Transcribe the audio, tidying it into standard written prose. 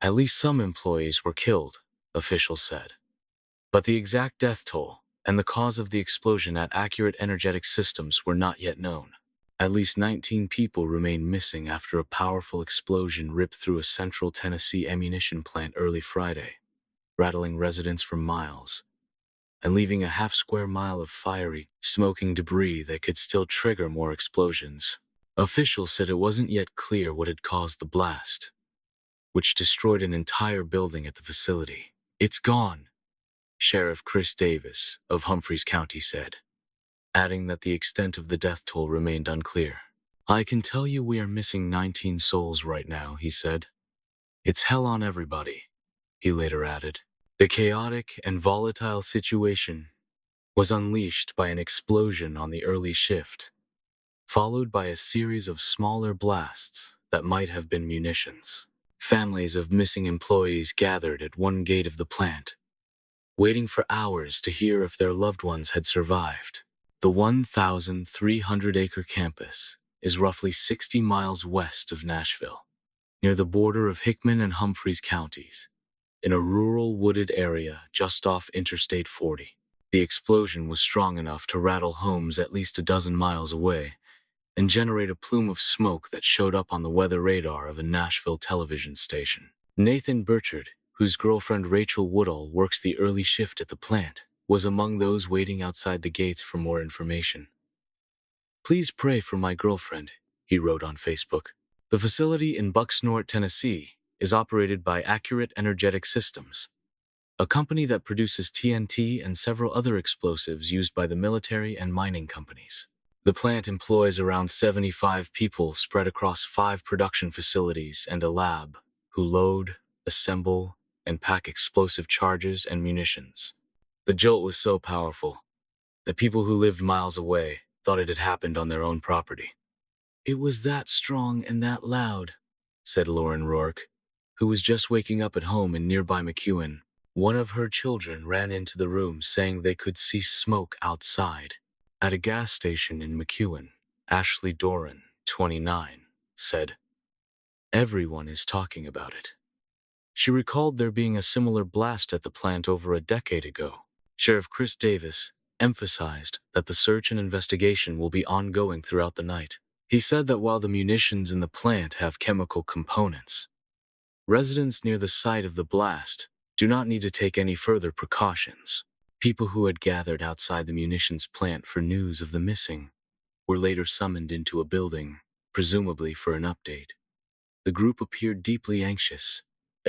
At least some employees were killed, officials said. But the exact death toll and the cause of the explosion at Accurate Energetic Systems were not yet known. At least 19 people remain missing after a powerful explosion ripped through a central Tennessee ammunition plant early Friday, rattling residents for miles and leaving a half-square mile of fiery, smoking debris that could still trigger more explosions. Officials said it wasn't yet clear what had caused the blast, which destroyed an entire building at the facility. "It's gone," Sheriff Chris Davis of Humphreys County said, adding that the extent of the death toll remained unclear. "I can tell you we are missing 19 souls right now," he said. "It's hell on everybody," he later added. The chaotic and volatile situation was unleashed by an explosion on the early shift, followed by a series of smaller blasts that might have been munitions. Families of missing employees gathered at one gate of the plant, waiting for hours to hear if their loved ones had survived. The 1,300-acre campus is roughly 60 miles west of Nashville, near the border of Hickman and Humphreys counties, in a rural wooded area just off Interstate 40. The explosion was strong enough to rattle homes at least a dozen miles away and generate a plume of smoke that showed up on the weather radar of a Nashville television station. Nathan Burchard, whose girlfriend Rachel Woodall works the early shift at the plant, was among those waiting outside the gates for more information. "Please pray for my girlfriend," he wrote on Facebook. The facility in Bucksnort, Tennessee, is operated by Accurate Energetic Systems, a company that produces TNT and several other explosives used by the military and mining companies. The plant employs around 75 people spread across 5 production facilities and a lab who load, assemble, and pack explosive charges and munitions. The jolt was so powerful that people who lived miles away thought it had happened on their own property. "It was that strong and that loud," said Lauren Rourke, who was just waking up at home in nearby McEwen. One of her children ran into the room saying they could see smoke outside. At a gas station in McEwen, Ashley Doran, 29, said, "Everyone is talking about it." She recalled there being a similar blast at the plant over a decade ago. Sheriff Chris Davis emphasized that the search and investigation will be ongoing throughout the night. He said that while the munitions in the plant have chemical components, residents near the site of the blast do not need to take any further precautions. People who had gathered outside the munitions plant for news of the missing were later summoned into a building, presumably for an update. The group appeared deeply anxious,